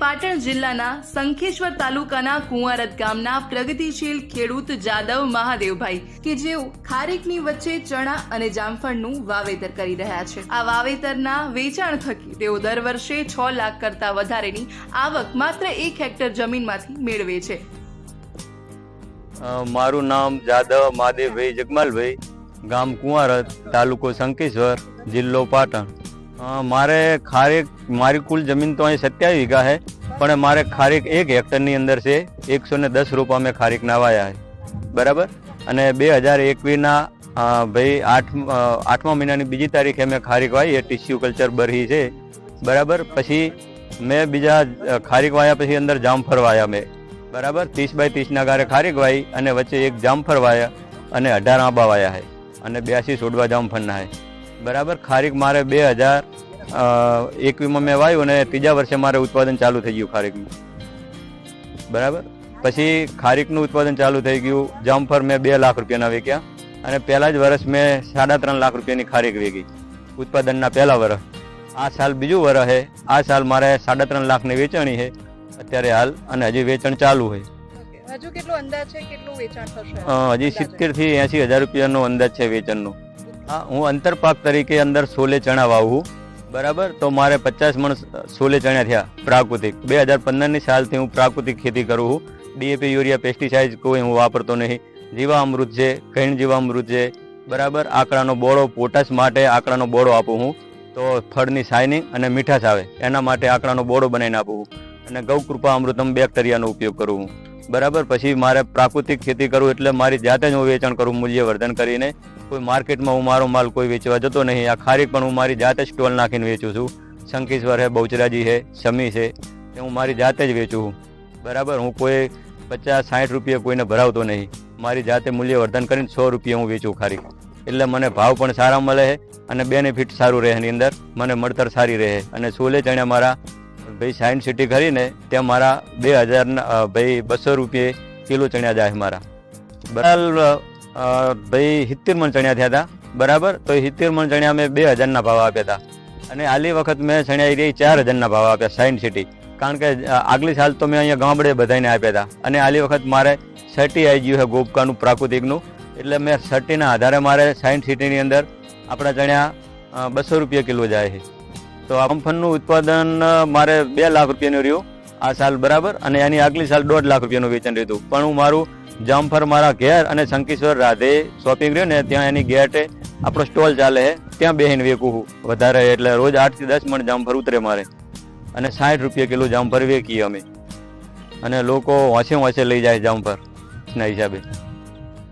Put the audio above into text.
પાટણ જિલ્લાના શંખેશ્વર તાલુકાના કુંવારત ગામના પ્રગતિશીલ ખેડૂત જાદવ મહાદેવભાઈ કે જેઓ ખારીકની વચ્ચે ચણા અને જામફળનું વાવેતર કરી રહ્યા છે। આ વાવેતરના વેચાણ થકી તેઓ દર વર્ષે 6 લાખ કરતા વધારેની આવક માત્ર 1 હેક્ટર જમીનમાંથી મેળવે છે। મારું નામ જાદવ મહાદેવભાઈ જગમાલભાઈ, ગામ કુંવારત, તાલુકો શંખેશ્વર, જિલ્લો પાટણ। મારે ખારીક મારી કુલ જમીન તો અહીં 27 વીઘા है, પણ મારે ખારીક 1 હેક્ટરની અંદર છે। 110 રોપા મેં ખારીકના વાયા है, બરાબર। અને 2021ના ભાઈ 8મા મહિનાની 2જી તારીખે મેં ખારીક વાવી, એ ટીસ્યુ કલ્ચર બરહી છે, બરાબર। પછી મેં બીજા ખારીક વાયા પછી અંદર જામફળ વાયા મેં, બરાબર। 30 બાય 30ના ગારે ખારીક વાવી અને વચ્ચે એક જામફળ વાયા અને 18 આંબા વાયા है અને 82 છોડવા જામફળના है, બરાબર। ખારીક મારે 2021માં મેં વાવ્યું અને ત્રીજા વર્ષે મારે ઉત્પાદન ચાલુ થઈ ગયું ખારીકનું, બરાબર। પછી ખારીકનું ઉત્પાદન ચાલુ થઈ ગયું। જામફળ મેં 2 લાખ રૂપિયાના વેચ્યા અને પહેલા જ વર્ષ મેં 3.5 લાખ રૂપિયાની ખારીક વેચી ઉત્પાદનના પહેલા વર્ષ। આ સાલ બીજું વર્ષ છે। આ સાલ મારે 3.5 લાખની વેચાણી છે અત્યારે હાલ, અને હજી વેચાણ ચાલુ છે। હજુ કેટલો અંદાજ છે, કેટલું વેચાણ થશે? હજી 70 થી 80 હજાર રૂપિયાનો અંદાજ છે વેચાણનો। હા, હું અંતરપાક તરીકે અંદર સોલે ચણા વાવું, બરાબર। તો મારે 50 મણ સોલે ચણા થયા પ્રાકૃતિક। 2015ની સાલથી હું પ્રાકૃતિક ખેતી કરું છું। ડીએપી, યુરિયા, પેસ્ટિસાઇડ કોઈ હું વાપરતો નહીં। જીવામૃત છે, કૈણ જીવામૃત છે, બરાબર। આંકડાનો બોળો, પોટાશ માટે આંકડાનો બોળો આપું હું, તો ફળની શાઇનિંગ અને મીઠાશ આવે એના માટે આંકડાનો બોળો બનાવીને આપું હું। અને ગૌકૃપા અમૃતમ બેક્ટેરિયાનો ઉપયોગ કરું હું, બરાબર। પછી મારે પ્રાકૃતિક ખેતી કરું એટલે મારી જાતે જ હું વેચાણ કરું મૂલ્યવર્ધન કરીને। કોઈ માર્કેટમાં હું મારો માલ કોઈ વેચવા જતો નહીં। આ ખારીક પણ હું મારી જાતે સ્ટોલ નાખીને વેચું છું। શંખેશ્વર છે, બહુચરાજી છે, સમી છે, એ હું મારી જાતે જ વેચું છું, બરાબર। હું કોઈ 50-60 રૂપિયા કોઈને ભરાવતો નહીં। મારી જાતે મૂલ્યવર્ધન કરીને 100 રૂપિયા હું વેચું ખારીક, એટલે મને ભાવ પણ સારા મળે છે અને બેનિફિટ સારું રહે એની અંદર, મને મળતર સારી રહે। અને સોલે ચણા મારા ભાઈ સાયન્સ સિટી કરીને ત્યાં મારા 2,200 રૂપિયે કિલો ચણ્યા જાય મારા, બરાબર। ભાઈ 70 મણ ચણ્યા થયા હતા, બરાબર। તો 70 મણ ચણ્યા મેં 2,000ના ભાવ આપ્યા હતા અને આલી વખત મેં ચણ્યા રહી 4,000ના ભાવ આપ્યા સાયન્સ સિટી, કારણ કે આગલી સાલ તો મેં અહીંયા ગામડે બધાને આપ્યા હતા અને આલી વખત મારે 30 આવી ગયું છે ગોપકાનું પ્રાકૃતિકનું, એટલે મેં 30ના આધારે મારે સાયન્સ સિટીની અંદર આપણા ચણ્યા 200 રૂપિયા કિલો જાય છે। તો જામફળનું ઉત્પાદન મારે 2 લાખ રૂપિયાનું રહ્યું આ સાલ, બરાબર। અને એની આગલી સાલ 1.5 લાખ રૂપિયાનું વેચાણ રહ્યું, પણ હું મારું જામફળ મારા ઘેર અને શંખેશ્વર રાધે શોપિંગ રહ્યું ને ત્યાં એની ગેટે આપણો સ્ટોલ ચાલે છે, ત્યાં બેહીને વેચું વધારે, એટલે રોજ 8 થી 10 મણ જામફળ ઉતરે મારે અને 60 રૂપિયા કિલો જામફળ વેચીએ અમે, અને લોકો વાંચે લઈ જાય જામફળના હિસાબે।